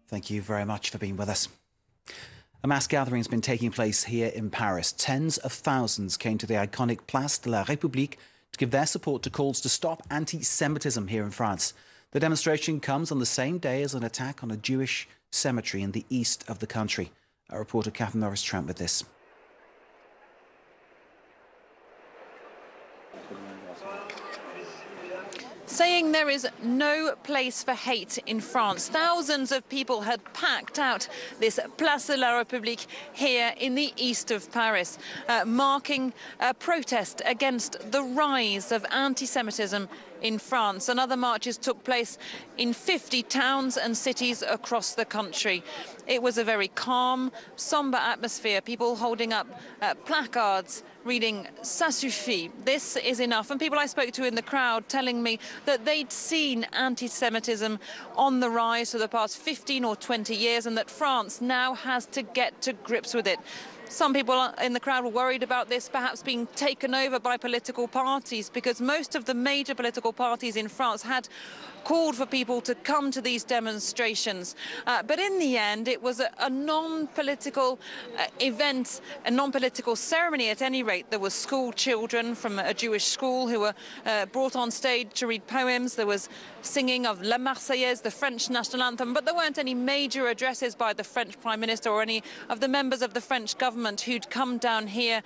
Thank you very much for being with us. A mass gathering has been taking place here in Paris. Tens of thousands came to the iconic Place de la République to give their support to calls to stop anti-Semitism here in France. The demonstration comes on the same day as an attack on a Jewish cemetery in the east of the country. Our reporter Catherine Norris-Trent with this. Saying there is no place for hate in France. Thousands of people had packed out this Place de la République here in the east of Paris, marking a protest against the rise of anti-Semitism in France. And other marches took place in 50 towns and cities across the country. It was a very calm, sombre atmosphere, people holding up placards reading "Ça suffit," this is enough. And people I spoke to in the crowd telling me that they'd seen anti-Semitism on the rise for the past 15 or 20 years and that France now has to get to grips with it. Some people in the crowd were worried about this perhaps being taken over by political parties, because most of the major political parties in France had called for people to come to these demonstrations. But in the end, it was a non-political event, a non-political ceremony at any rate. There were school children from a Jewish school who were brought on stage to read poems. There was singing of La Marseillaise, the French national anthem, but there weren't any major addresses by the French Prime Minister or any of the members of the French government who'd come down here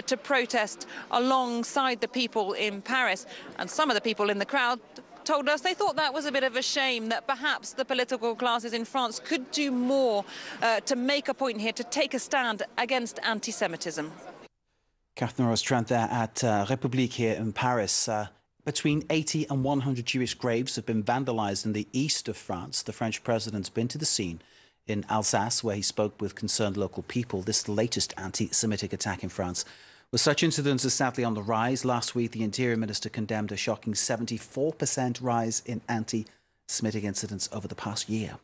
to protest alongside the people in Paris. And some of the people in the crowd told us they thought that was a bit of a shame, that perhaps the political classes in France could do more to make a point here, to take a stand against anti-Semitism. Catherine Norris-Trent there at République here in Paris. Between 80 and 100 Jewish graves have been vandalized in the east of France. The French president's been to the scene in Alsace, where he spoke with concerned local people. This is the latest anti-Semitic attack in France. With such incidents are sadly on the rise, last week the Interior Minister condemned a shocking 74% rise in anti-Semitic incidents over the past year.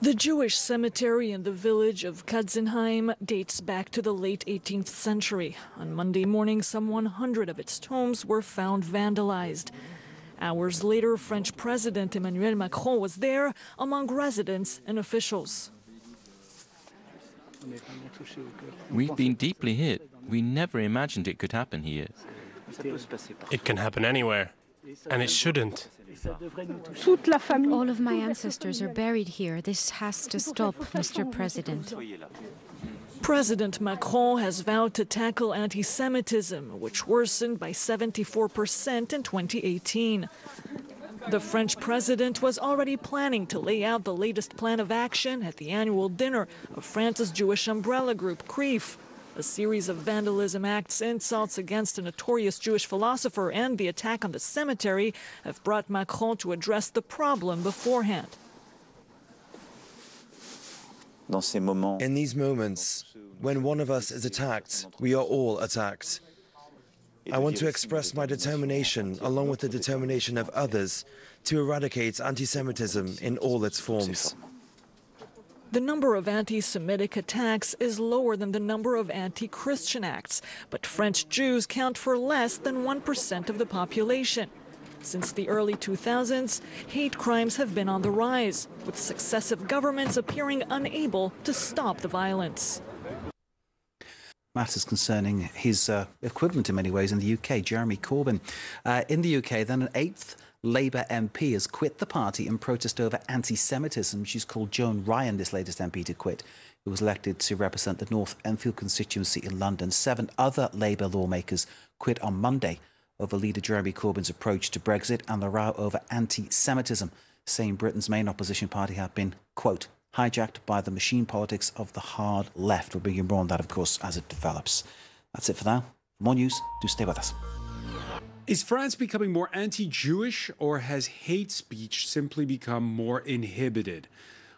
The Jewish cemetery in the village of Katzenheim dates back to the late 18th century. On Monday morning, some 100 of its tombs were found vandalized. Hours later, French President Emmanuel Macron was there among residents and officials. We've been deeply hit. We never imagined it could happen here. It can happen anywhere, and it shouldn't. All of my ancestors are buried here. This has to stop, Mr. President. President Macron has vowed to tackle anti-Semitism, which worsened by 74% in 2018. The French president was already planning to lay out the latest plan of action at the annual dinner of France's Jewish umbrella group, CRIF. A series of vandalism acts, insults against a notorious Jewish philosopher, and the attack on the cemetery have brought Macron to address the problem beforehand. In these moments, when one of us is attacked, we are all attacked. I want to express my determination, along with the determination of others, to eradicate anti-Semitism in all its forms. The number of anti-Semitic attacks is lower than the number of anti-Christian acts, but French Jews count for less than 1% of the population. Since the early 2000s, hate crimes have been on the rise, with successive governments appearing unable to stop the violence. Matters concerning his equivalent in many ways in the UK, Jeremy Corbyn. In the UK, then an 8th Labour MP has quit the party in protest over anti-Semitism. She's called Joan Ryan, this latest MP to quit, who was elected to represent the North Enfield constituency in London. 7 other Labour lawmakers quit on Monday over leader Jeremy Corbyn's approach to Brexit and the row over anti-Semitism, saying Britain's main opposition party had been, quote, hijacked by the machine politics of the hard left. We'll bring you more on that, of course, as it develops. That's it for now. For more news, do stay with us. Is France becoming more anti-Jewish, or has hate speech simply become more inhibited?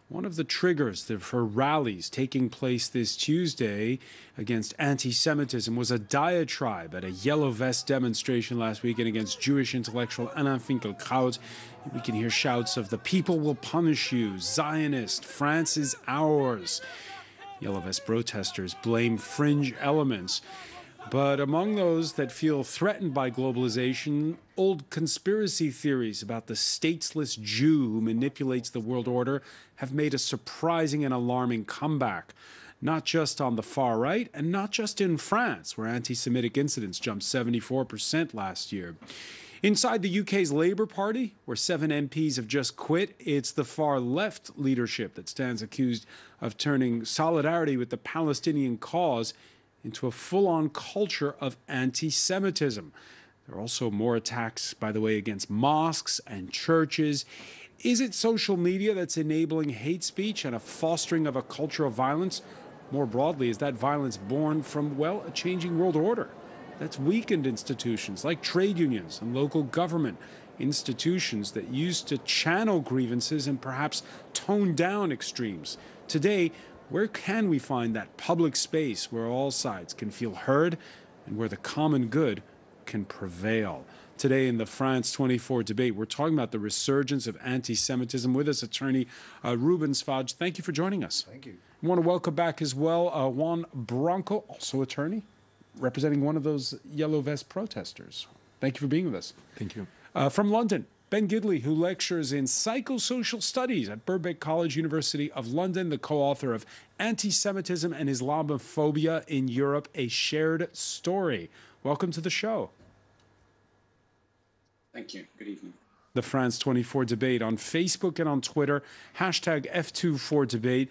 One of the triggers for rallies taking place this Tuesday against anti-Semitism was a diatribe at a Yellow Vest demonstration last weekend against Jewish intellectual Alain Finkielkraut. We can hear shouts of "The people will punish you," "Zionist," "France is ours." Yellow Vest protesters blame fringe elements But among those that feel threatened by globalization, old conspiracy theories about the statesless Jew who manipulates the world order have made a surprising and alarming comeback. Not just on the far right, and not just in France, where anti-Semitic incidents jumped 74% last year. Inside the UK's Labour Party, where 7 MPs have just quit, it's the far left leadership that stands accused of turning solidarity with the Palestinian cause into a full-on culture of anti-Semitism. There are also more attacks, by the way, against mosques and churches. Is it social media that's enabling hate speech and a fostering of a culture of violence? More broadly, is that violence born from, well, a changing world order that's weakened institutions like trade unions and local government, institutions that used to channel grievances and perhaps tone down extremes? Today, where can we find that public space where all sides can feel heard and where the common good can prevail? Today in the France 24 debate, we're talking about the resurgence of anti-Semitism. With us, attorney Ruben Sfaj. Thank you for joining us. Thank you. I want to welcome back as well Juan Branco, also attorney, representing one of those yellow vest protesters. Thank you for being with us. Thank you. From London, Ben Gidley, who lectures in psychosocial studies at Birkbeck College, University of London, the co-author of Anti-Semitism and Islamophobia in Europe, A Shared Story. Welcome to the show. Thank you. Good evening. The France 24 debate on Facebook and on Twitter, hashtag F24debate.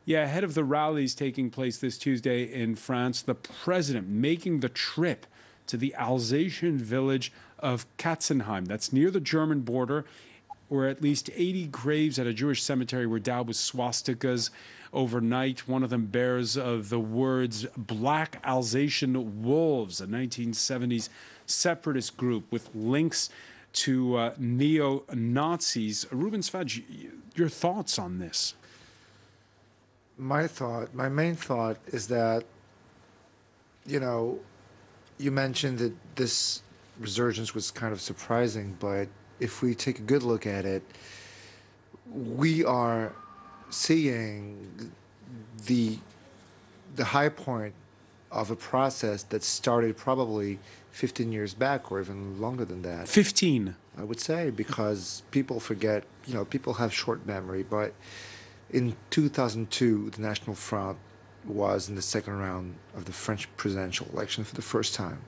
Yeah, ahead of the rallies taking place this Tuesday in France, the president making the trip to the Alsatian village of Katzenheim. That's near the German border, where at least 80 graves at a Jewish cemetery were daubed with swastikas overnight. One of them bears the words Black Alsatian Wolves, a 1970s separatist group with links to neo-Nazis. Ruben Sfaj, your thoughts on this? My main thought is that, you mentioned that this resurgence was kind of surprising, but if we take a good look at it, we are seeing the high point of a process that started probably 15 years back or even longer than that. 15. I would say, because people forget, people have short memory, but in 2002, the National Front was in the second round of the French presidential election for the first time.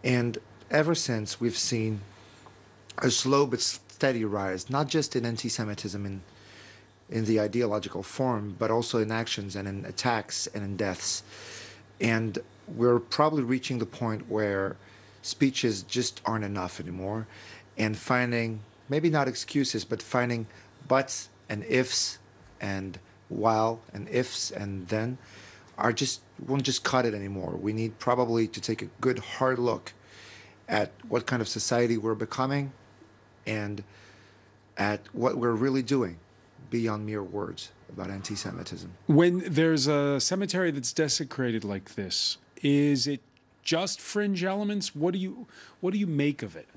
And ever since, we've seen a slow but steady rise, not just in anti-Semitism in the ideological form, but also in actions and in attacks and in deaths. And we're probably reaching the point where speeches just aren't enough anymore, and finding, maybe not excuses, but finding buts and ifs and while and ifs and then won't just cut it anymore. We need probably to take a good hard look at what kind of society we're becoming and at what we're really doing beyond mere words about anti-Semitism. When there's a cemetery that's desecrated like this, is it just fringe elements? What do you make of it?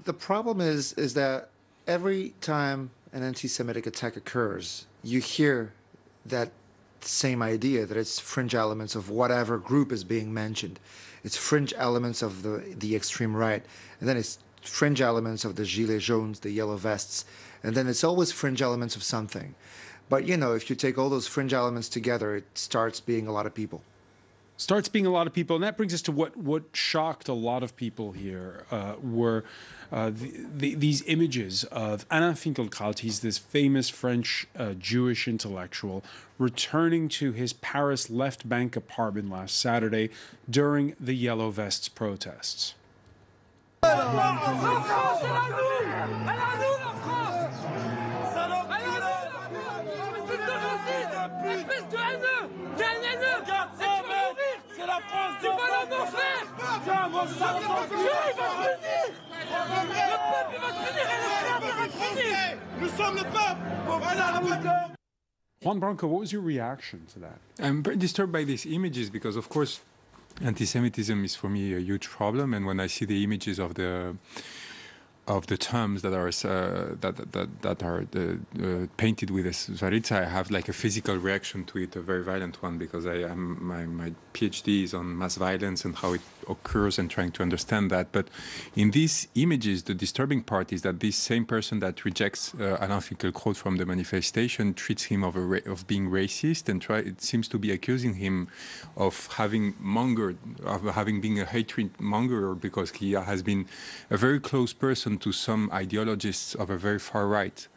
The problem is that every time an anti-Semitic attack occurs, you hear that same idea that it's fringe elements of whatever group is being mentioned. It's fringe elements of the extreme right, and then it's fringe elements of the gilets jaunes, the yellow vests, and then it's always fringe elements of something. But if you take all those fringe elements together, it starts being a lot of people. Starts being a lot of people, and that brings us to what shocked a lot of people here were these images of Alain Finkielkraut. He's this famous French Jewish intellectual returning to his Paris Left Bank apartment last Saturday during the Yellow Vests protests. Juan Branco, what was your reaction to that? I'm very disturbed by these images because, of course, anti-Semitism is for me a huge problem. And when I see the images of the of the terms that are painted with a Tsaritsa, I have like a physical reaction to it, a very violent one, because my PhD is on mass violence and how it occurs and trying to understand that. But in these images, the disturbing part is that this same person that rejects Alain Finkielkraut from the manifestation treats him of being racist, and it seems to be accusing him of having been a hatred mongerer, because he has been a very close person to some ideologists of a very far right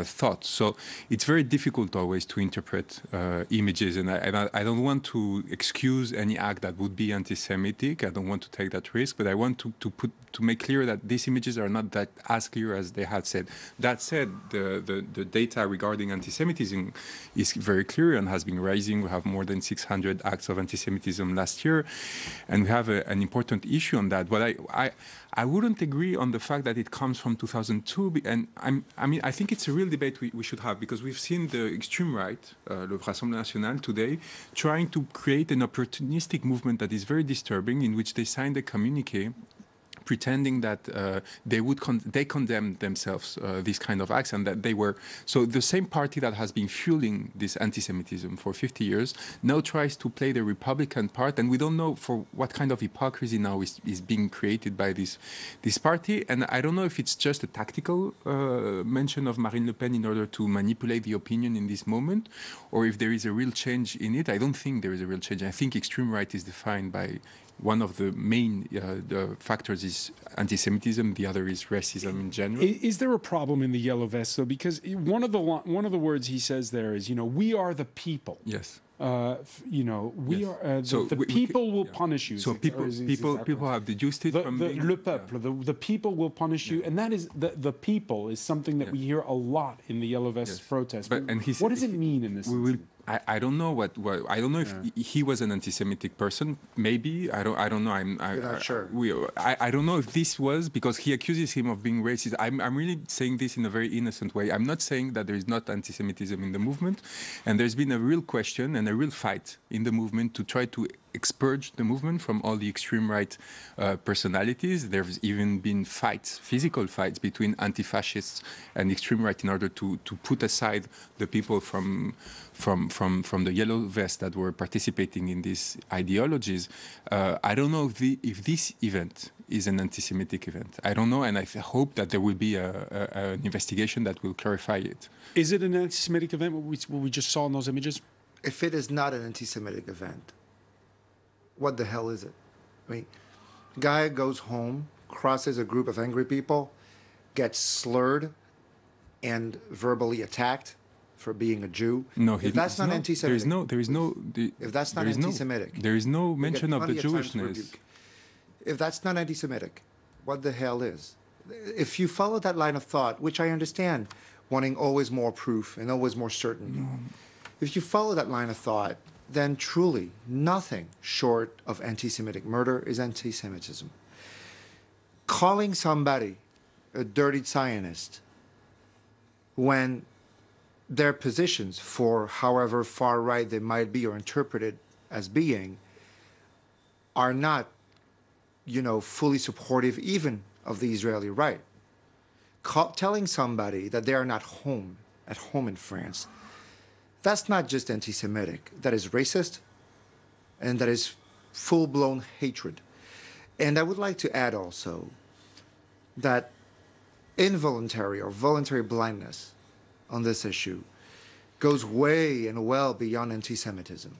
thought. So it's very difficult always to interpret images, and I don't want to excuse any act that would be anti-Semitic. I don't want to take that risk, but I want to make clear that these images are not that as clear as they had said. That said, the data regarding anti-Semitism is very clear and has been rising. We have more than 600 acts of anti-Semitism last year, and we have an important issue on that. But I wouldn't agree on the fact that it comes from 2002, and I think it's a real debate we should have, because we've seen the extreme right, Le Rassemblement National today, trying to create an opportunistic movement that is very disturbing, in which they signed a communique pretending that they condemned themselves these kind of acts, and that they were so the same party that has been fueling this anti-Semitism for 50 years now tries to play the Republican part, and we don't know for what kind of hypocrisy now is being created by this party. And I don't know if it's just a tactical mention of Marine Le Pen in order to manipulate the opinion in this moment, or if there is a real change in it. I don't think there is a real change. I think extreme right is defined by one of the main factors is anti-Semitism. The other is racism in general. Is there a problem in the Yellow Vests, though? Because one of the words he says there is, we are the people. Yes. We are the people will punish you. So people have deduced it from le peuple. The people will punish you, and that is the people is something that we hear a lot in the Yellow Vests protests. What does it mean in this? I don't know I don't know if he was an anti-Semitic person. Maybe I don't know. You're not sure. I don't know if this was because he accuses him of being racist. I'm really saying this in a very innocent way. I'm not saying that there is not anti-Semitism in the movement, and there's been a real question and a real fight in the movement to try to expurge the movement from all the extreme right personalities. There's even been physical fights between anti-fascists and extreme right in order to put aside the people from the Yellow Vests that were participating in these ideologies. I don't know if this event is an anti-Semitic event. I don't know, and I hope that there will be an investigation that will clarify it. Is it an anti-Semitic event, what we just saw in those images? If it is not an anti-Semitic event, what the hell is it? I mean, guy goes home, crosses a group of angry people, gets slurred and verbally attacked for being a Jew. No, if that's not anti-Semitic, if that's not anti-Semitic, there is no mention of the Jewishness. If that's not anti-Semitic, what the hell is? If you follow that line of thought, which I understand, wanting always more proof and always more certainty, if you follow that line of thought, then truly nothing short of anti-Semitic murder is anti-Semitism. Calling somebody a dirty Zionist when their positions, for however far right they might be or interpreted as being, are not, fully supportive even of the Israeli right. Telling somebody that they are not at home in France, that's not just anti-Semitic. That is racist, and that is full-blown hatred. And I would like to add also that involuntary or voluntary blindness on this issue goes way and well beyond anti-Semitism.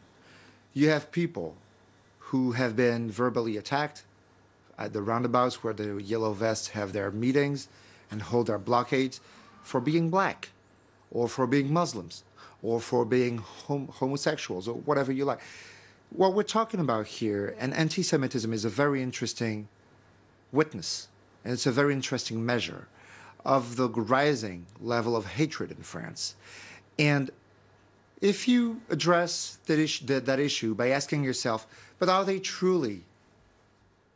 You have people who have been verbally attacked at the roundabouts where the Yellow Vests have their meetings and hold their blockades for being black or for being Muslims or for being homosexuals or whatever you like. What we're talking about here, and anti-Semitism is a very interesting witness, and it's a very interesting measure of the rising level of hatred in France. And if you address that issue by asking yourself, but are they truly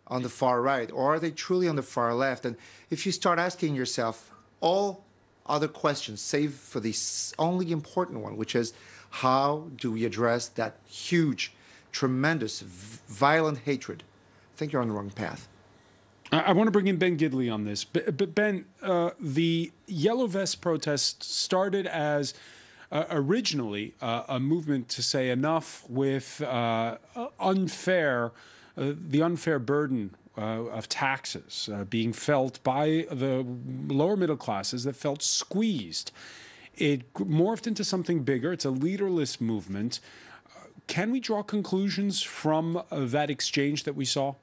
on the far right, or are they truly on the far left? And if you start asking yourself all other questions, save for the only important one, which is how do we address that huge, tremendous, violent hatred, I think you're on the wrong path. I want to bring in Ben Gidley on this. But Ben, the Yellow Vest protest started as originally a movement to say enough with the unfair burden of taxes being felt by the lower middle classes that felt squeezed. It morphed into something bigger. It's a leaderless movement. Can we draw conclusions from that exchange that we saw?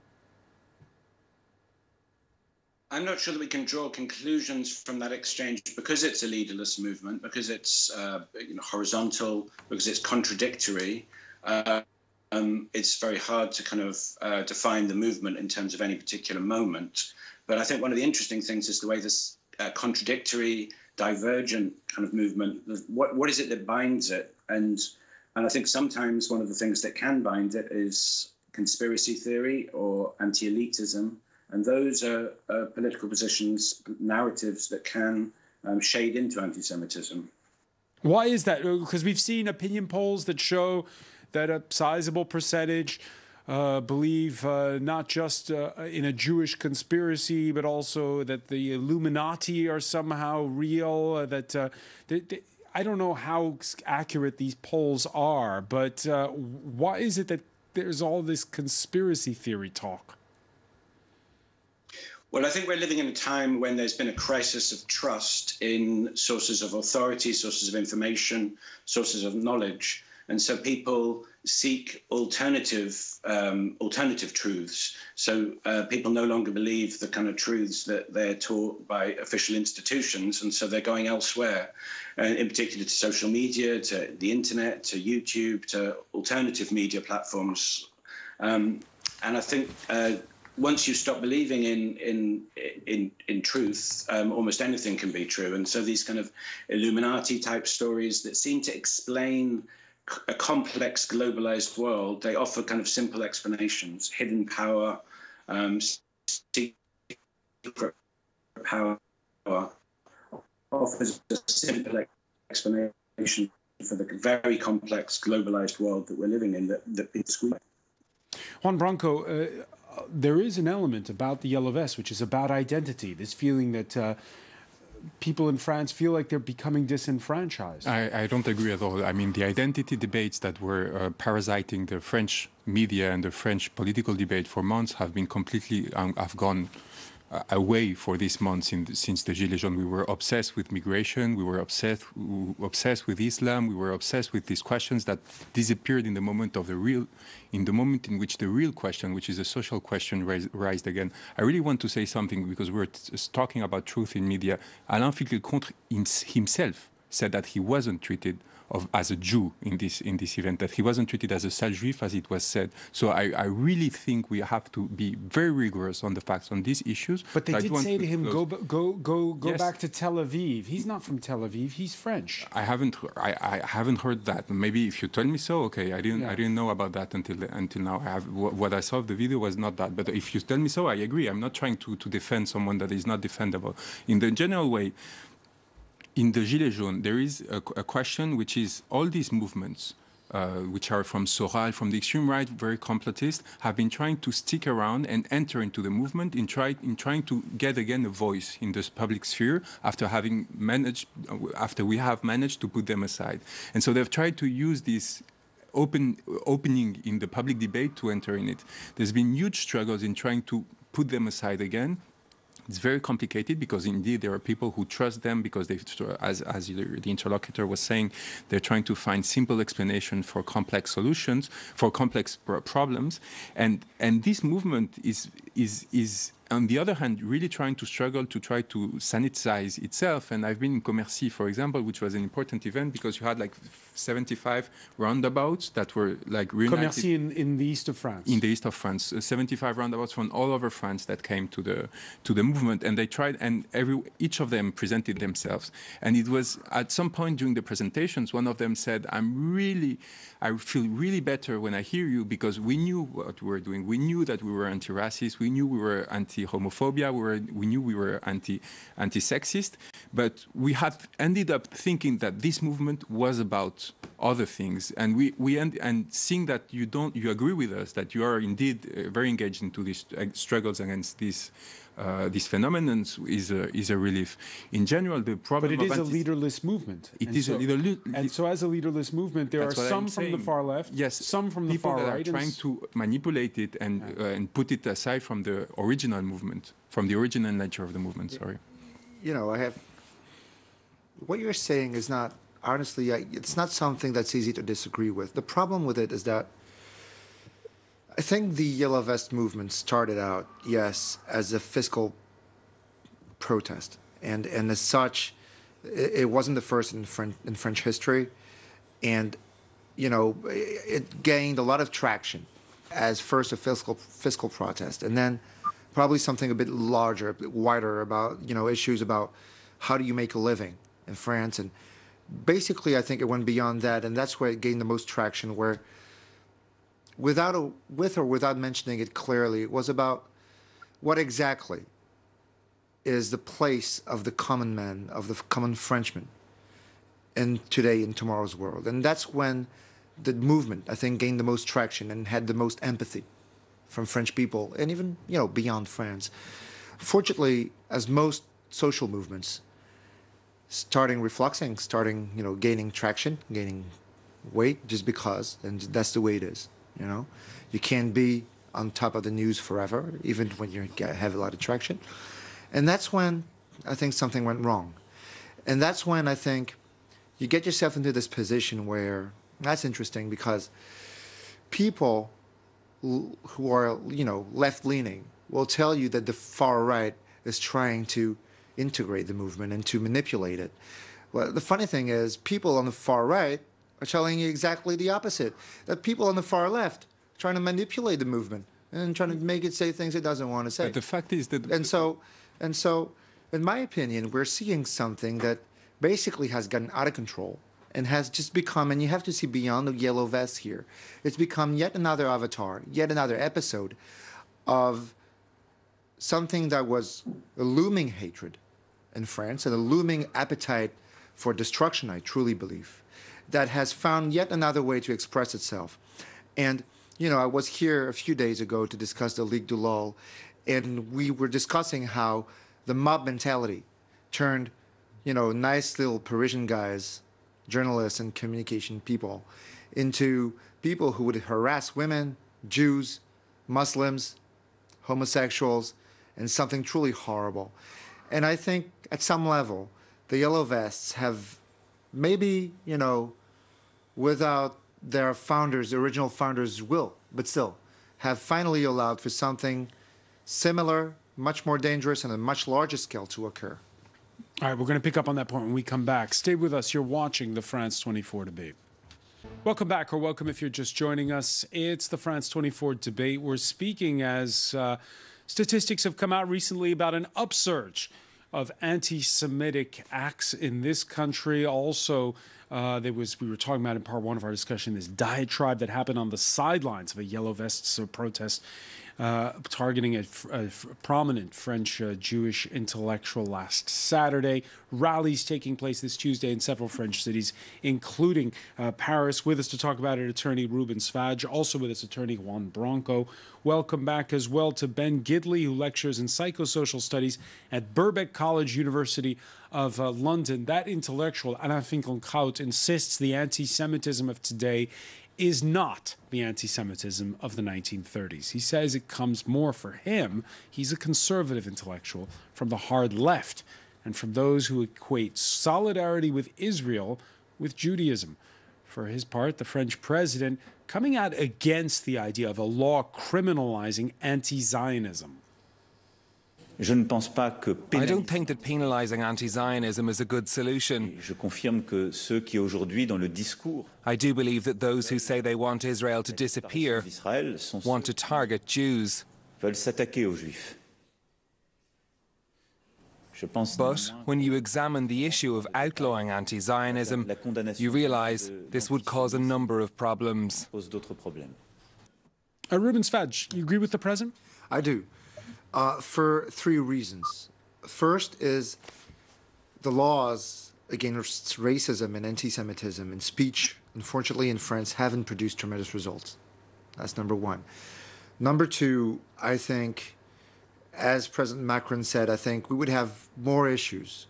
I'm not sure that we can draw conclusions from that exchange because it's a leaderless movement, because it's horizontal, because it's contradictory. It's very hard to kind of define the movement in terms of any particular moment. But I think one of the interesting things is the way this contradictory, divergent kind of movement, what is it that binds it? And I think sometimes one of the things that can bind it is conspiracy theory or anti-elitism. And those are political positions, narratives that can shade into anti-Semitism. Why is that? Because we've seen opinion polls that show that a sizable percentage believe not just in a Jewish conspiracy, but also that the Illuminati are somehow real, I don't know how accurate these polls are, but why is it that there's all this conspiracy theory talk? Well, I think we're living in a time when there's been a crisis of trust in sources of authority, sources of information, sources of knowledge. And so people seek alternative truths. So people no longer believe the kind of truths that they're taught by official institutions. And so they're going elsewhere, in particular to social media, to the internet, to YouTube, to alternative media platforms. And I think once you stop believing in truth, almost anything can be true. And so these kind of Illuminati type stories that seem to explain a complex globalized world, they offer kind of simple explanations. Hidden power, secret power offers a simple explanation for the very complex globalized world that we're living in that people squeeze. Juan Branco, there is an element about the Yellow Vest, which is about identity, this feeling that people in France feel like they're becoming disenfranchised. I don't agree at all. I mean, the identity debates that were parasiting the French media and the French political debate for months have been completely, have gone away for these months since the Gilets jaunes. We were obsessed with migration, we were obsessed with Islam, we were obsessed with these questions that disappeared in the moment of in the which the real question, which is a social question, raised again. I really want to say something because we're talking about truth in media. Alain Finkielkraut himself said that he wasn't treated as a Jew in this event, that he wasn't treated as a sale juif, as it was said. So I really think we have to be very rigorous on the facts on these issues. But they did say to him, go yes. back to Tel Aviv. He's not from Tel Aviv. He's French. I haven't heard that. Maybe if you tell me so, okay. I didn't know about that until now. What I saw of the video was not that. But if you tell me so, I agree. I'm not trying to defend someone that is not defendable. In the general way, in the Gilets jaunes, there is a question which is all these movements, which are from Soral, from the extreme right, very completist, have been trying to stick around and enter into the movement in trying to get again a voice in this public sphere after we have managed to put them aside. And so they've tried to use this opening in the public debate to enter in it. There's been huge struggles in trying to put them aside again. It's very complicated because indeed there are people who trust them because they, as the interlocutor was saying, they're trying to find simple explanation for complex solutions, for complex problems, and this movement is on the other hand really trying to struggle to try to sanitize itself. And I've been in Commercy, for example, which was an important event because you had like 75 roundabouts that were like reunited. Commercy in the east of France. In the east of France, 75 roundabouts from all over France that came to the movement, and they tried, and each of them presented themselves. And it was at some point during the presentations, one of them said, I feel really better when I hear you because we knew what we were doing. We knew that we were anti-racist. We knew we were anti-homophobia. We knew we were anti-sexist. But we had ended up thinking that this movement was about other things. And and seeing that you agree with us, that you are indeed very engaged into these struggles against these phenomenon is a relief. In general, the problem. But it is a leaderless movement. It is a leaderless. And so, as a leaderless movement, there are some from the far left, yes, some from the far right, people that are trying to manipulate it and put it aside from the original movement, from the original nature of the movement. Sorry. You know, what you're saying is not honestly. It's not something that's easy to disagree with. The problem with it is that I think the Yellow Vest movement started out, yes, as a fiscal protest, and as such, it wasn't the first in French history, and you know, it gained a lot of traction as first a fiscal protest, and then probably something a bit larger, a bit wider about issues about how do you make a living in France, and basically I think it went beyond that, and that's where it gained the most traction, where with or without mentioning it clearly, it was about what exactly is the place of the common man, of the common Frenchman in today, in tomorrow's world. And that's when the movement, I think, gained the most traction and had the most empathy from French people, and even, beyond France. Fortunately, as most social movements, starting gaining traction, gaining weight just because, and that's the way it is. You can't be on top of the news forever, even when you have a lot of traction. And that's when I think something went wrong. And that's when I think you get yourself into this position where, that's interesting because people who are, left-leaning will tell you that the far right is trying to integrate the movement and to manipulate it. Well, the funny thing is, people on the far right are telling you exactly the opposite. That people on the far left are trying to manipulate the movement and trying to make it say things it doesn't want to say. But the fact is that... And so, in my opinion, we're seeing something that basically has gotten out of control and has just become, and you have to see beyond the Yellow Vests here, it's become yet another avatar, yet another episode of something that was a looming hatred in France and a looming appetite for destruction, I truly believe, that has found yet another way to express itself. And, I was here a few days ago to discuss the Ligue du LOL, and we were discussing how the mob mentality turned, nice little Parisian guys, journalists and communication people, into people who would harass women, Jews, Muslims, homosexuals, and something truly horrible. And I think at some level, the Yellow Vests have maybe, without their founders, the original founders' will, but still, have finally allowed for something similar, much more dangerous, and a much larger scale to occur. All right, we're going to pick up on that point when we come back. Stay with us. You're watching the France 24 debate. Welcome back, or welcome if you're just joining us. It's the France 24 debate. We're speaking as statistics have come out recently about an upsurge of anti-Semitic acts in this country. Also, we were talking about in part one of our discussion, this diatribe that happened on the sidelines of a Yellow Vests protest targeting a prominent French Jewish intellectual last Saturday. Rallies taking place this Tuesday in several French cities, including Paris. With us to talk about it, attorney Ruben Svaj. Also with us, attorney Juan Branco. Welcome back as well to Ben Gidley, who lectures in psychosocial studies at Birkbeck College, University of London. That intellectual, Alain Finkielkraut, insists the anti-Semitism of today is not the anti-Semitism of the 1930s. He says it comes more for him. He's a conservative intellectual from the hard left and from those who equate solidarity with Israel with Judaism. For his part, the French president coming out against the idea of a law criminalizing anti-Zionism. I don't think that penalizing anti-Zionism is a good solution. I do believe that those who say they want Israel to disappear want to target Jews. But when you examine the issue of outlawing anti-Zionism, you realize this would cause a number of problems. Ruben Svaj, you agree with the president? I do. For three reasons. First is the laws against racism and anti-Semitism in speech, unfortunately in France, haven't produced tremendous results. That's number one. Number two, I think, as President Macron said, I think we would have more issues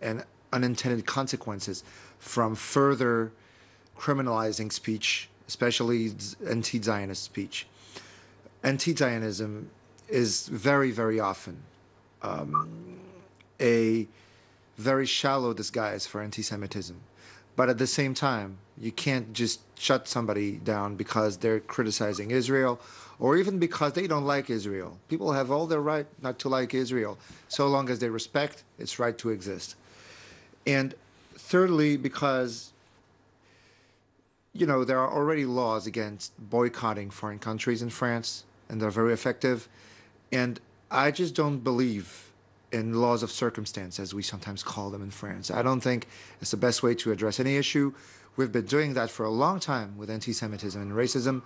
and unintended consequences from further criminalizing speech, especially anti-Zionist speech. Anti-Zionism is very, very often a very shallow disguise for anti-Semitism. But at the same time, you can't just shut somebody down because they're criticizing Israel or even because they don't like Israel. People have all their right not to like Israel. So long as they respect its right to exist. And thirdly, because, you know, there are already laws against boycotting foreign countries in France, and they're very effective. And I just don't believe in laws of circumstance, as we sometimes call them in France. I don't think it's the best way to address any issue. We've been doing that for a long time with anti-Semitism and racism,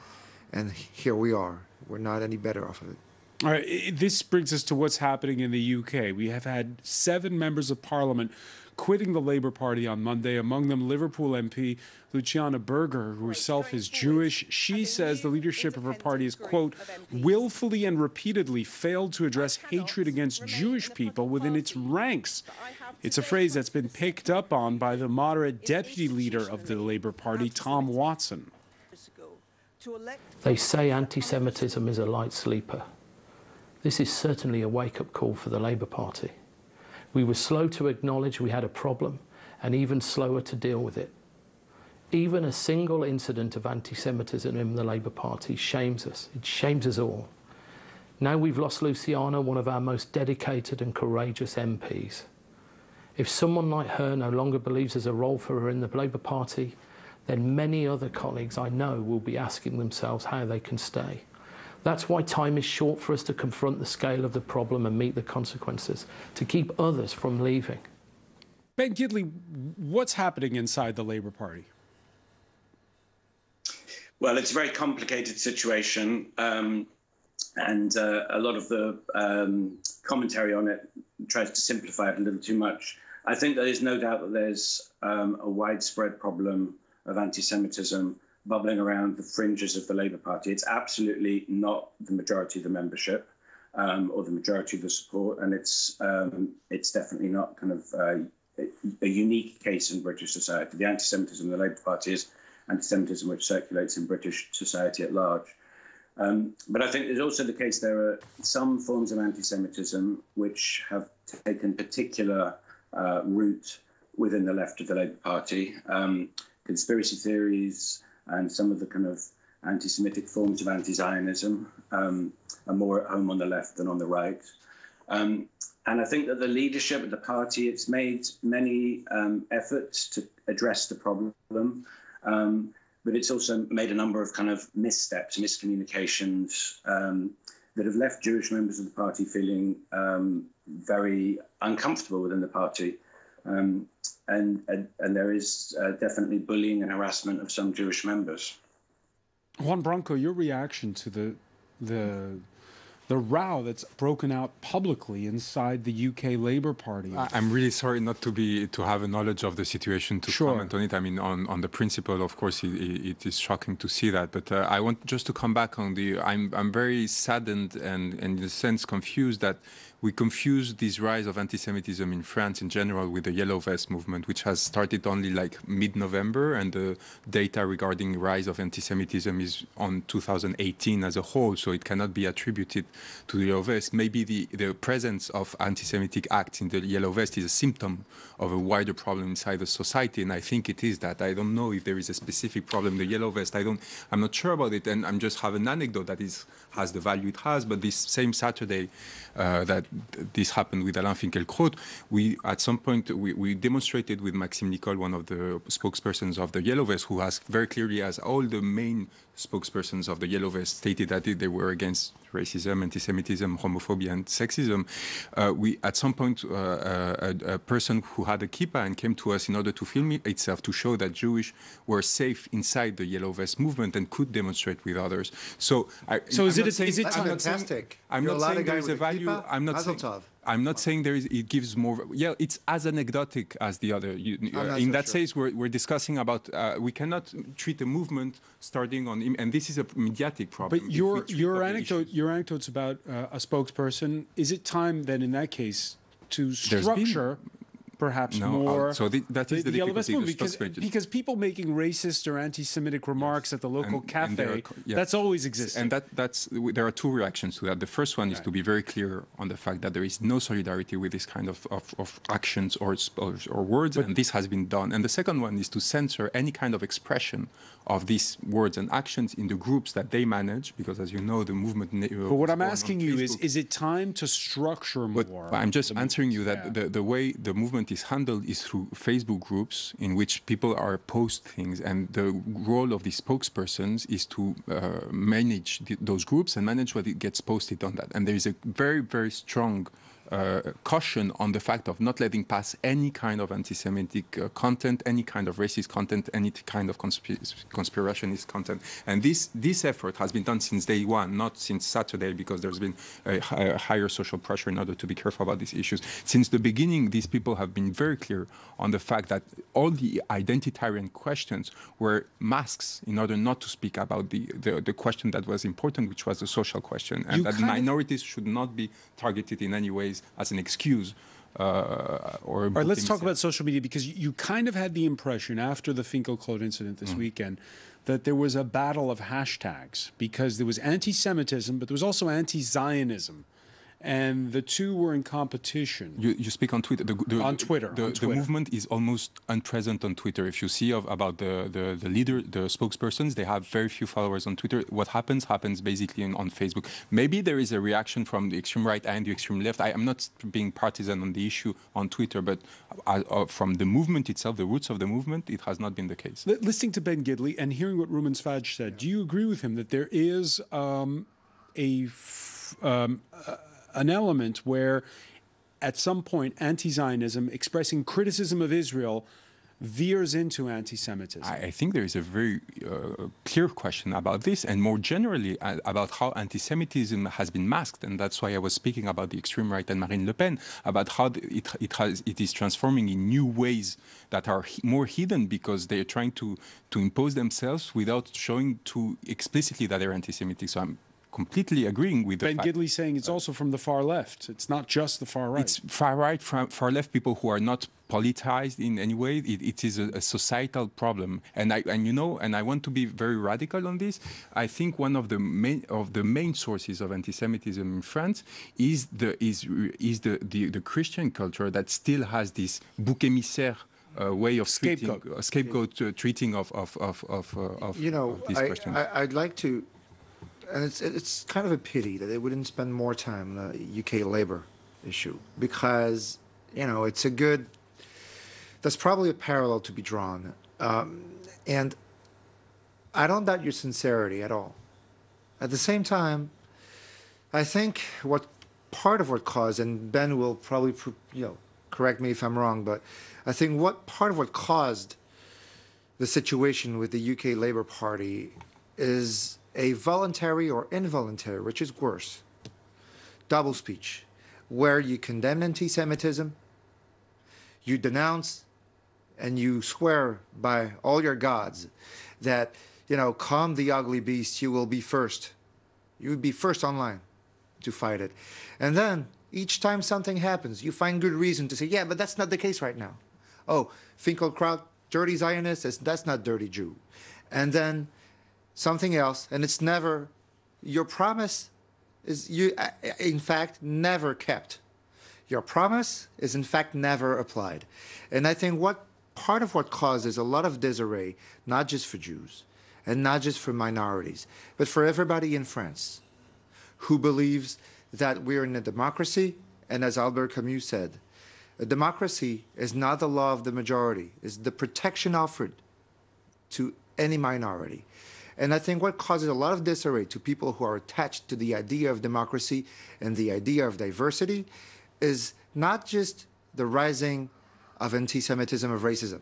and here we are. We're not any better off of it. All right, this brings us to what's happening in the UK. We have had 7 members of Parliament quitting the Labour Party on Monday, among them Liverpool MP Luciana Berger, who herself is Jewish. She says the leadership of her party has, quote, willfully and repeatedly failed to address hatred against Jewish people within its ranks. It's a phrase that's been picked up on by the moderate deputy leader of the Labour Party, Tom Watson. They say anti-Semitism is a light sleeper. This is certainly a wake-up call for the Labour Party. We were slow to acknowledge we had a problem and even slower to deal with it. Even a single incident of anti-Semitism in the Labour Party shames us. It shames us all. Now we've lost Luciana, one of our most dedicated and courageous MPs. If someone like her no longer believes there's a role for her in the Labour Party, then many other colleagues I know will be asking themselves how they can stay. That's why time is short for us to confront the scale of the problem and meet the consequences, to keep others from leaving. Ben Gidley, what's happening inside the Labour Party? Well, it's a very complicated situation, and a lot of the commentary on it tries to simplify it a little too much. I think there is no doubt that there's a widespread problem of anti-Semitism bubbling around the fringes of the Labour Party. It's absolutely not the majority of the membership or the majority of the support, and it's definitely not kind of a unique case in British society. The anti-Semitism of the Labour Party is anti-Semitism which circulates in British society at large. But I think there's also the case there are some forms of anti-Semitism which have taken particular root within the left of the Labour Party. Conspiracy theories and some of the kind of anti-Semitic forms of anti-Zionism are more at home on the left than on the right. And I think that the leadership of the party, it's made many efforts to address the problem, but it's also made a number of kind of missteps, miscommunications that have left Jewish members of the party feeling very uncomfortable within the party. And there is definitely bullying and harassment of some Jewish members. Juan Branco, your reaction to the row that's broken out publicly inside the UK Labour Party? I'm really sorry not to have a knowledge of the situation to comment on it. I mean, on the principle, of course, it is shocking to see that. But I want just to come back on I'm very saddened and in a sense confused that we confuse this rise of anti-Semitism in France in general with the Yellow Vest movement, which has started only like mid-November, and the data regarding rise of anti-Semitism is on 2018 as a whole, so it cannot be attributed to the Yellow Vest. Maybe the presence of anti-Semitic acts in the Yellow Vest is a symptom of a wider problem inside the society, and I think it is that. I don't know if there is a specific problem in the Yellow Vest. I'm not sure about it, and I'm just have an anecdote that has the value it has. But this same Saturday that this happened with Alain Finkielkraut, at some point we demonstrated with Maxime Nicole, one of the spokespersons of the Yellow Vest, who has very clearly, as all the main spokespersons of the Yellow Vest stated, that they were against racism, anti-Semitism, homophobia, and sexism. At some point, a person who had a kippah and came to us in order to film itself to show that Jewish were safe inside the Yellow Vest movement and could demonstrate with others. So is it fantastic? I'm not saying there is a value. I'm not saying it gives more. Yeah, it's as anecdotic as the other. In that sense, we're discussing about we cannot treat a movement starting on, and this is a mediatic problem. But your anecdotes about a spokesperson, is it time then in that case to structure perhaps more that is the difficulty because people making racist or anti-Semitic remarks at the local cafe, that's always existed. And there are two reactions to that. The first one is to be very clear on the fact that there is no solidarity with this kind of actions or words, and this has been done. And the second one is to censor any kind of expression of these words and actions in the groups that they manage, because as you know, the movement... But what I'm asking you is it time to structure more? But I'm just answering you that the way the movement is handled is through Facebook groups in which people are post things, and the role of the spokespersons is to manage those groups and manage what it gets posted on that. And there is a very, very strong caution on the fact of not letting pass any kind of anti-Semitic content, any kind of racist content, any kind of conspirationist content. And this effort has been done since day one, not since Saturday, because there's been a higher social pressure in order to be careful about these issues. Since the beginning, these people have been very clear on the fact that all the identitarian questions were masks in order not to speak about the question that was important, which was the social question, and that minorities should not be targeted in any ways as an excuse. All right, let's talk about social media, because you kind of had the impression after the Finkelkraut incident this weekend that there was a battle of hashtags, because there was anti-Semitism, but there was also anti-Zionism. And the two were in competition. You speak on Twitter. On Twitter. The movement is almost unpresent on Twitter. If you see about the leader, the spokespersons, they have very few followers on Twitter. What happens basically on Facebook. Maybe there is a reaction from the extreme right and the extreme left. I am not being partisan on the issue on Twitter, but from the movement itself, the roots of the movement, it has not been the case. Listening to Ben Gidley and hearing what Rumen Sfaj said, do you agree with him that there is an element where at some point anti-Zionism expressing criticism of Israel veers into anti-Semitism? I think there is a very clear question about this, and more generally about how anti-Semitism has been masked. And that's why I was speaking about the extreme right and Marine Le Pen, about how it is transforming in new ways that are more hidden, because they are trying to impose themselves without showing too explicitly that they're anti-Semitic. So I'm completely agreeing with Ben Gidley saying it's also from the far left. It's not just the far right. It's far right, far left people who are not politicized in any way. It is a societal problem, and I want to be very radical on this. I think one of the main sources of anti-Semitism in France is the Christian culture that still has this bouc émissaire way of scapegoat treating of these questions. I'd like to. And it's kind of a pity that they wouldn't spend more time on the UK Labour issue, because, it's a good... There's probably a parallel to be drawn. And I don't doubt your sincerity at all. At the same time, I think part of what caused, and Ben will probably, correct me if I'm wrong, but I think part of what caused the situation with the UK Labour Party is a voluntary or involuntary, which is worse, double speech, where you condemn anti-Semitism, you denounce, and you swear by all your gods that, calm the ugly beast, you will be first. You would be first online to fight it. And then, each time something happens, you find good reason to say, yeah, but that's not the case right now. Oh, Finkelkraut, dirty Zionist, that's not dirty Jew. And then something else, and it's never, your promise is, in fact, never kept. Your promise is, in fact, never applied. And I think part of what causes a lot of disarray, not just for Jews, and not just for minorities, but for everybody in France who believes that we're in a democracy, and as Albert Camus said, a democracy is not the law of the majority, it's the protection offered to any minority. And I think what causes a lot of disarray to people who are attached to the idea of democracy and the idea of diversity is not just the rising of anti-Semitism, of racism.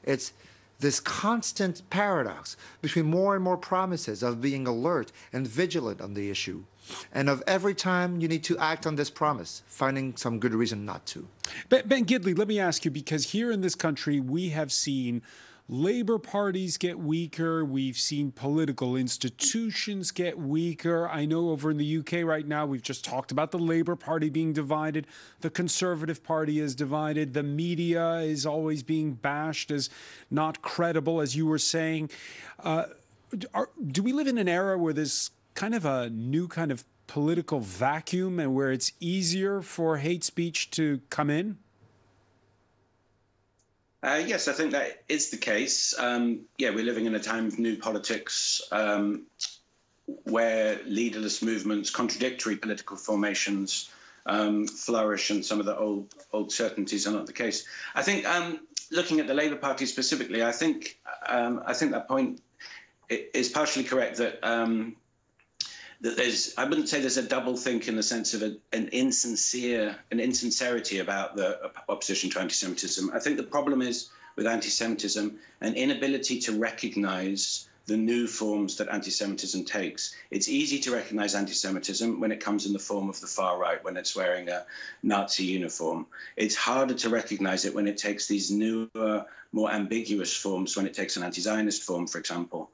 It's this constant paradox between more and more promises of being alert and vigilant on the issue, and of every time you need to act on this promise, finding some good reason not to. Ben Gidley, let me ask you, because here in this country, we have seen labor parties get weaker. We've seen political institutions get weaker. I know over in the UK right now, we've just talked about the Labour Party being divided. The Conservative Party is divided. The media is always being bashed as not credible, as you were saying. Do we live in an era where there's kind of a new kind of political vacuum and where it's easier for hate speech to come in? Yes, I think that is the case. Yeah, we're living in a time of new politics where leaderless movements, contradictory political formations flourish, and some of the old certainties are not the case. I think looking at the Labour Party specifically, I think that point is partially correct, that that I wouldn't say there's a double think in the sense of an insincerity about the opposition to anti-Semitism. I think the problem is with anti-Semitism an inability to recognize the new forms that anti-Semitism takes. It's easy to recognize anti-Semitism when it comes in the form of the far right, when it's wearing a Nazi uniform. It's harder to recognize it when it takes these newer, more ambiguous forms, when it takes an anti-Zionist form, for example,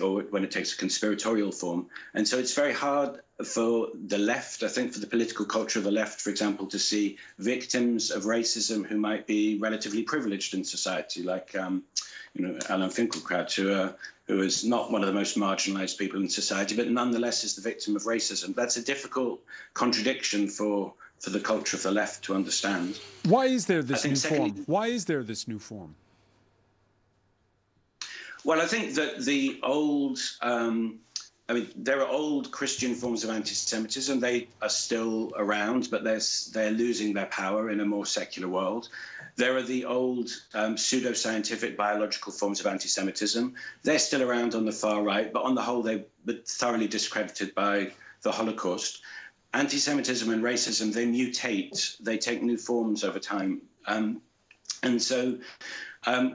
or when it takes a conspiratorial form. And so it's very hard for the left, I think for the political culture of the left, for example, to see victims of racism who might be relatively privileged in society, like Alan Finkielkraut, who is not one of the most marginalized people in society, but nonetheless is the victim of racism. That's a difficult contradiction for the culture of the left to understand. Why is there this new form? Why is there this new form? Well, I think that the old, there are old Christian forms of anti-Semitism. They are still around, but they're losing their power in a more secular world. There are the old pseudoscientific biological forms of anti-Semitism. They're still around on the far right, but on the whole, they were thoroughly discredited by the Holocaust. Anti-Semitism and racism, they mutate. They take new forms over time. And so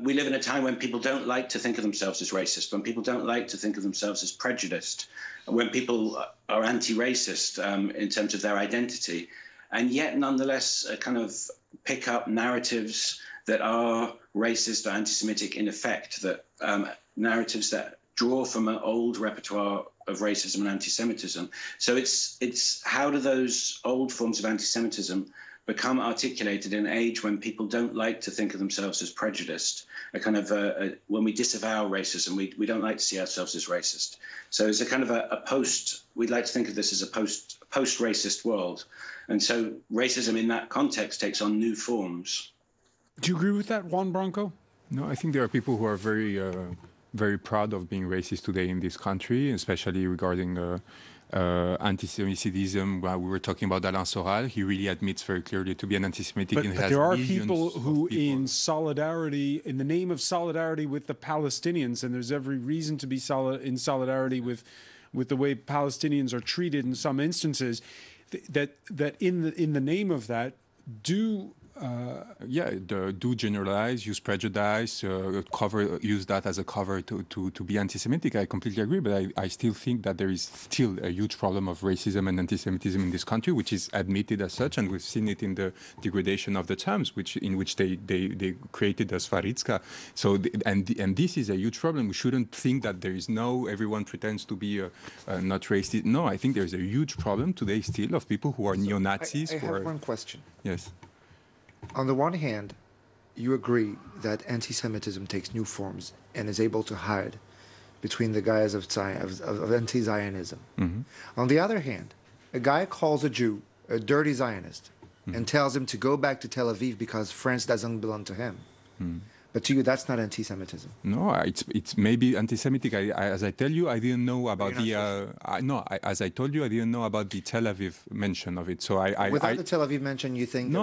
we live in a time when people don't like to think of themselves as racist, when people don't like to think of themselves as prejudiced, when people are anti-racist in terms of their identity, and yet nonetheless kind of pick up narratives that are racist or anti-Semitic in effect, that narratives that draw from an old repertoire of racism and anti-Semitism. So it's how do those old forms of anti-Semitism become articulated in an age when people don't like to think of themselves as prejudiced, when we disavow racism, we don't like to see ourselves as racist. So it's a kind of we'd like to think of this as a post-racist world. And so racism in that context takes on new forms. Do you agree with that, Juan Branco? No, I think there are people who are very proud of being racist today in this country, especially regarding anti-Semitism. We were talking about Alain Soral. He really admits very clearly to be an anti-Semitic. But there are people who, in the name of solidarity with the Palestinians, and there's every reason to be in solidarity with the way Palestinians are treated in some instances, that in the name of that do generalize, use prejudice, use that as a cover to be anti-Semitic. I completely agree, but I still think that there is still a huge problem of racism and anti-Semitism in this country, which is admitted as such, and we've seen it in the degradation of the terms in which they created as Farizka. So and this is a huge problem. We shouldn't think that there is everyone pretends to be not racist. No, I think there's a huge problem today still of people who are neo-Nazis. I have one question. Yes. On the one hand, you agree that anti-Semitism takes new forms and is able to hide between the guise of anti-Zionism. Mm-hmm. On the other hand, a guy calls a Jew a dirty Zionist and tells him to go back to Tel Aviv because France doesn't belong to him. Mm. But to you, that's not anti-Semitism. No, it's maybe anti-Semitic. As I tell you, I didn't know about as I told you, I didn't know about the Tel Aviv mention of it. So without the Tel Aviv mention, you think? No,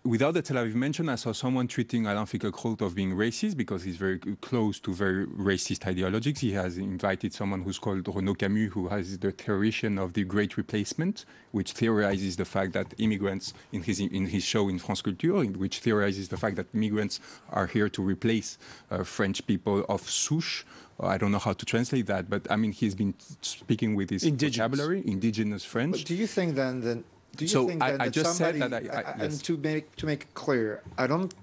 without the Tel Aviv mention, I saw someone treating Alain Finkielkraut of being racist because he's very close to very racist ideologies. He has invited someone who's called Renaud Camus, who has the theorization of the Great Replacement, which theorizes the fact that immigrants, in his show in France Culture, which theorizes the fact that immigrants are here to replace French people of souche. I don't know how to translate that, but I mean, he's been speaking with his vocabulary, indigenous French. But do you think then that? Do you think then I that just somebody, said that and to make it clear, I don't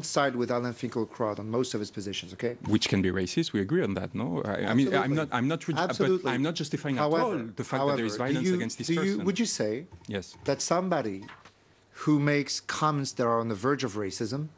side with Alain Finkielkraut on most of his positions. Okay. Which can be racist. We agree on that, no? I mean, I'm not Absolutely. But I'm not justifying at all the fact that there is violence against this person. Would you say yes that somebody who makes comments that are on the verge of racism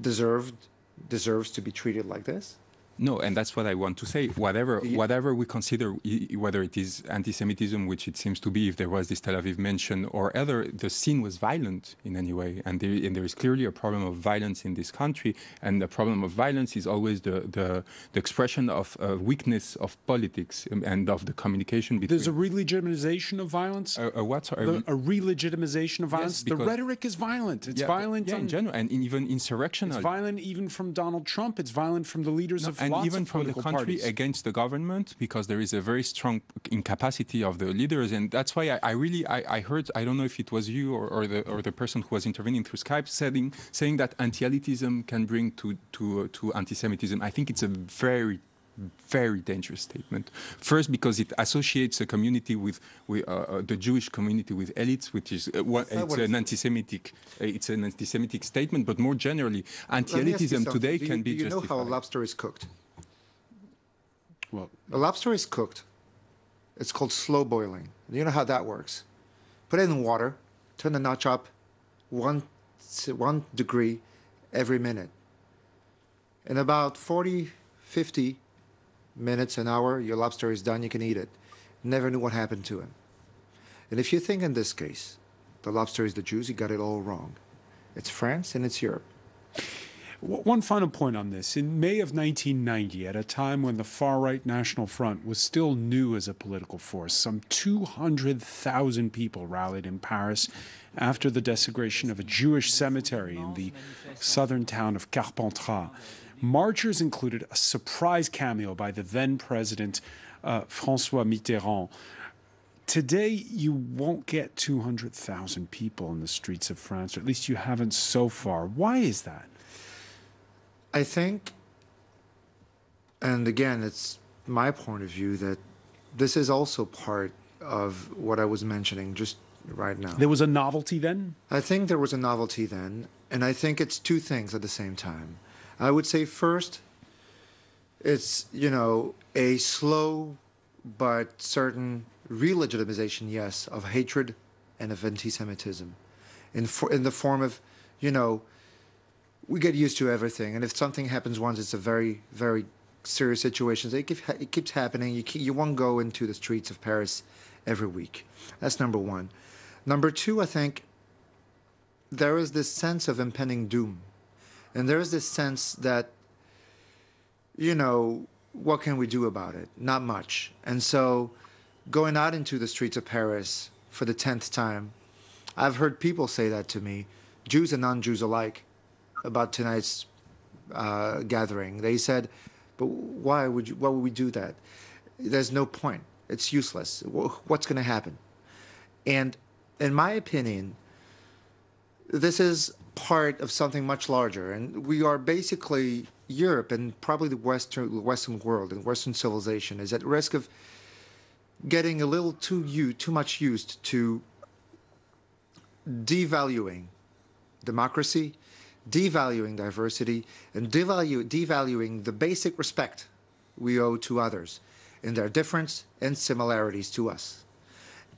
deserves to be treated like this? No, and that's what I want to say. Whatever we consider, whether it is anti-Semitism, which it seems to be if there was this Tel Aviv mention, or other, the scene was violent in any way, and there is clearly a problem of violence in this country, and the problem of violence is always the expression of weakness of politics and of the communication between. There's a re-legitimization of violence? A what? A re-legitimization of violence? Yes, the rhetoric is violent. It's violent in general, and even insurrectional. It's violent even from Donald Trump. It's violent from the leaders of and even from the country parties. Against the government, because there is a very strong incapacity of the leaders, and that's why I heard, I don't know if it was you or the person who was intervening through Skype saying that anti-elitism can bring to anti-Semitism. I think it's a very, very dangerous statement. First, because it associates a community with the Jewish community with elites, which is it's an anti-Semitic statement. But more generally, anti-elitism today can be justified. Do you know how a lobster is cooked? Well, a lobster is cooked. It's called slow boiling. Do you know how that works? Put it in water, turn the notch up 1 degree every minute. In about 40, 50 minutes, an hour, your lobster is done, you can eat it. Never knew what happened to him. And if you think in this case, the lobster is the Jews, you got it all wrong. It's France and it's Europe. One final point on this. In May of 1990, at a time when the far-right National Front was still new as a political force, some 200,000 people rallied in Paris after the desecration of a Jewish cemetery in the southern town of Carpentras. Marchers included a surprise cameo by the then president, François Mitterrand. Today, you won't get 200,000 people in the streets of France, or at least you haven't so far. Why is that? I think, and again, it's my point of view, that this is also part of what I was mentioning just right now. There was a novelty then? I think there was a novelty then, and I think it's two things at the same time. I would say first, it's, a slow but certain re-legitimization, yes, of hatred and of anti-Semitism in the form of, we get used to everything, and if something happens once, it's a very, very serious situation. It keeps happening. You won't go into the streets of Paris every week. That's number one. Number two, I think there is this sense of impending doom. And there is this sense that, what can we do about it? Not much. And so going out into the streets of Paris for the 10th time, I've heard people say that to me, Jews and non-Jews alike, about tonight's gathering. They said, but why would we do that? There's no point. It's useless. What's going to happen? And in my opinion, this is part of something much larger. And we are basically, Europe and probably the Western world and Western civilization is at risk of getting a little too much used to devaluing democracy, devaluing diversity, and devaluing the basic respect we owe to others in their difference and similarities to us.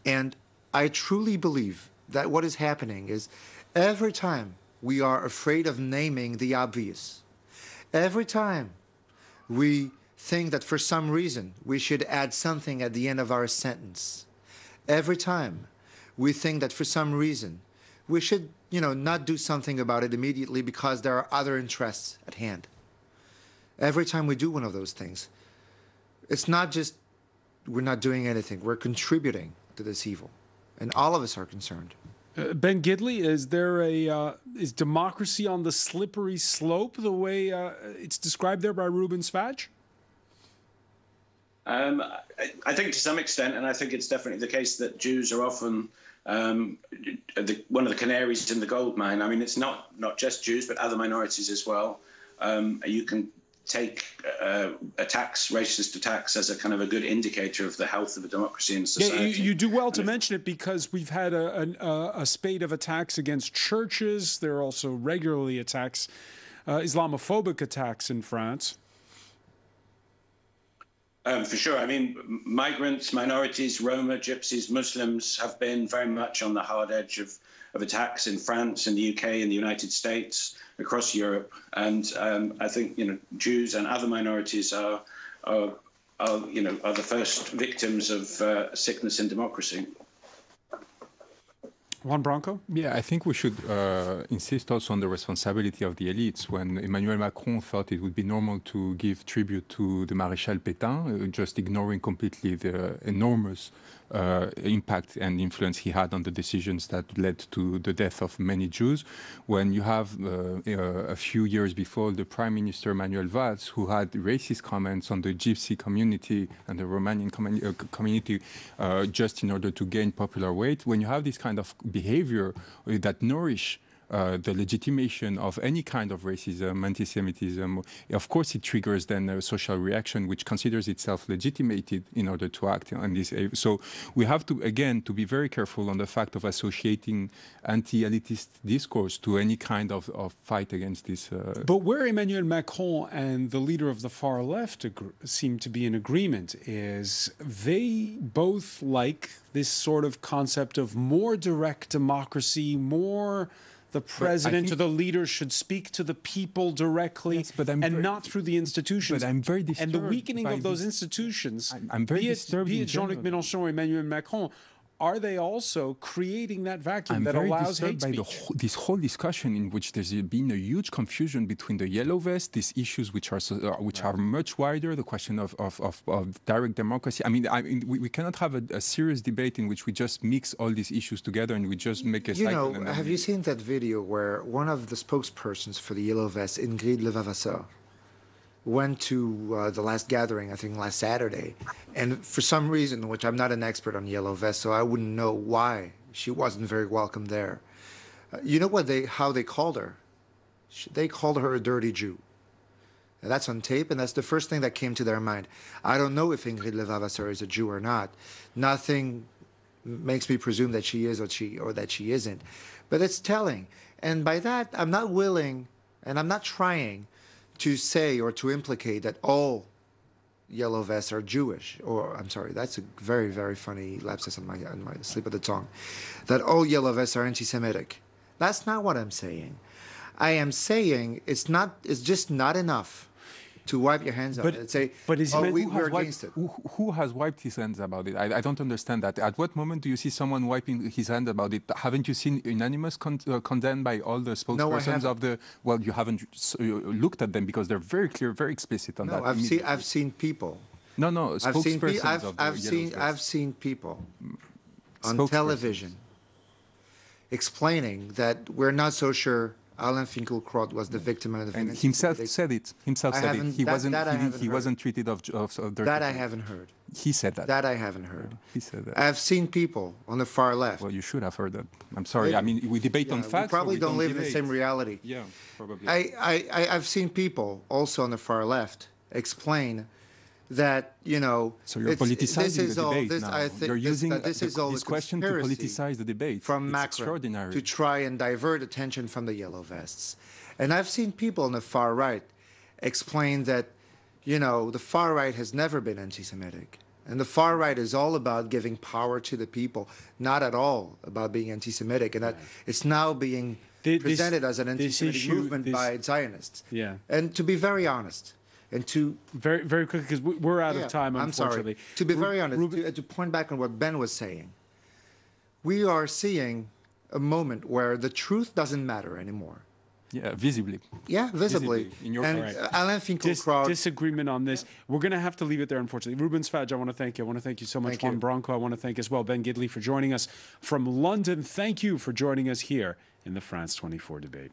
And I truly believe that what is happening is every time we are afraid of naming the obvious, every time we think that for some reason we should add something at the end of our sentence, every time we think that for some reason we should not do something about it immediately because there are other interests at hand. Every time we do one of those things, it's not just we're not doing anything, we're contributing to this evil. and all of us are concerned. Ben Gidley, is democracy on the slippery slope the way it's described there by Ruben Svaj? I think to some extent, and I think it's definitely the case that Jews are often one of the canaries in the gold mine. I mean, it's not just Jews, but other minorities as well. You can take racist attacks as a kind of a good indicator of the health of a democracy in society. Yeah, you do well to mention it, because we've had a spate of attacks against churches. There are also regularly attacks, Islamophobic attacks in France. For sure. I mean, migrants, minorities, Roma, Gypsies, Muslims have been very much on the hard edge of attacks in France, in the UK, in the United States, across Europe. And I think, Jews and other minorities are the first victims of sickness in democracy. Juan Branco? Yeah, I think we should insist also on the responsibility of the elites. When Emmanuel Macron thought it would be normal to give tribute to the Maréchal Pétain, just ignoring completely the enormous impact and influence he had on the decisions that led to the death of many Jews. When you have a few years before the Prime Minister Manuel Valls, who had racist comments on the Gypsy community and the Romanian community just in order to gain popular weight, when you have this kind of behavior that nourish the legitimation of any kind of racism, anti-Semitism, of course it triggers then a social reaction which considers itself legitimated in order to act on this. So we have to, again, to be very careful on the fact of associating anti-elitist discourse to any kind of fight against this. But where Emmanuel Macron and the leader of the far left seem to be in agreement is they both like this sort of concept of more direct democracy, more the president or the leader should speak to the people directly, and not through the institutions. But I'm very disturbed. And the weakening of those institutions, I'm very disturbed. Be it Jean-Luc Mélenchon or Emmanuel Macron, are they also creating that vacuum that allows hate speech? I'm very disturbed by this whole discussion in which there's been a huge confusion between the yellow vest, these issues which are much wider, the question of direct democracy. I mean, we cannot have a serious debate in which we just mix all these issues together and we just make a cycle. Have you seen that video where one of the spokespersons for the yellow vest, Ingrid Levavasseur, went to the last gathering, I think last Saturday, and for some reason, which I'm not an expert on yellow vest, so I wouldn't know why she wasn't very welcome there. You know how they called her? They called her a dirty Jew. And that's on tape, and that's the first thing that came to their mind. I don't know if Ingrid Levavasseur is a Jew or not. Nothing makes me presume that she is or that she isn't. But it's telling. And by that, I'm not willing, and I'm not trying to say or to implicate that all yellow vests are Jewish, or I'm sorry, that's a very, very funny lapsus on my slip of the tongue, that all yellow vests are anti-Semitic. That's not what I'm saying. I am saying it's just not enough to wipe your hands on it and say, we're against it. Who has wiped his hands about it? I don't understand that. At what moment do you see someone wiping his hand about it? Haven't you seen unanimous condemned by all the spokespersons of the... Well, you haven't looked at them because they're very clear, very explicit on that. I've seen people. No, spokespersons of the I've seen people on television explaining that we're not so sure Alain Finkielkraut was the victim of the and himself said it. He wasn't treated of dirty. That I haven't heard. He said that. That I haven't heard. He said that. I've seen people on the far left. Well, you should have heard that. I'm sorry. I mean, we debate on facts. We probably don't live in the same reality. Yeah, probably. I've seen people also on the far left explain that, So you're politicizing the debate now. You're using this question to politicize the debate. From Macron to try and divert attention from the yellow vests. And I've seen people on the far right explain that, the far right has never been anti-Semitic. And the far right is all about giving power to the people, not at all about being anti-Semitic. And that it's now being presented as an anti-Semitic movement by Zionists. Yeah. And to be very honest, and to very, very quickly, because we're out of time, unfortunately. I'm sorry. To be very honest, to point back on what Ben was saying, we are seeing a moment where the truth doesn't matter anymore. Yeah, visibly. Yeah, visibly. In your and Alain Finkielkraut... Disagreement on this. We're going to have to leave it there, unfortunately. Ruben Sfaj, I want to thank you. I want to thank you so much. Juan Branco, I want to thank as well. Ben Gidley for joining us from London. Thank you for joining us here in the France 24 debate.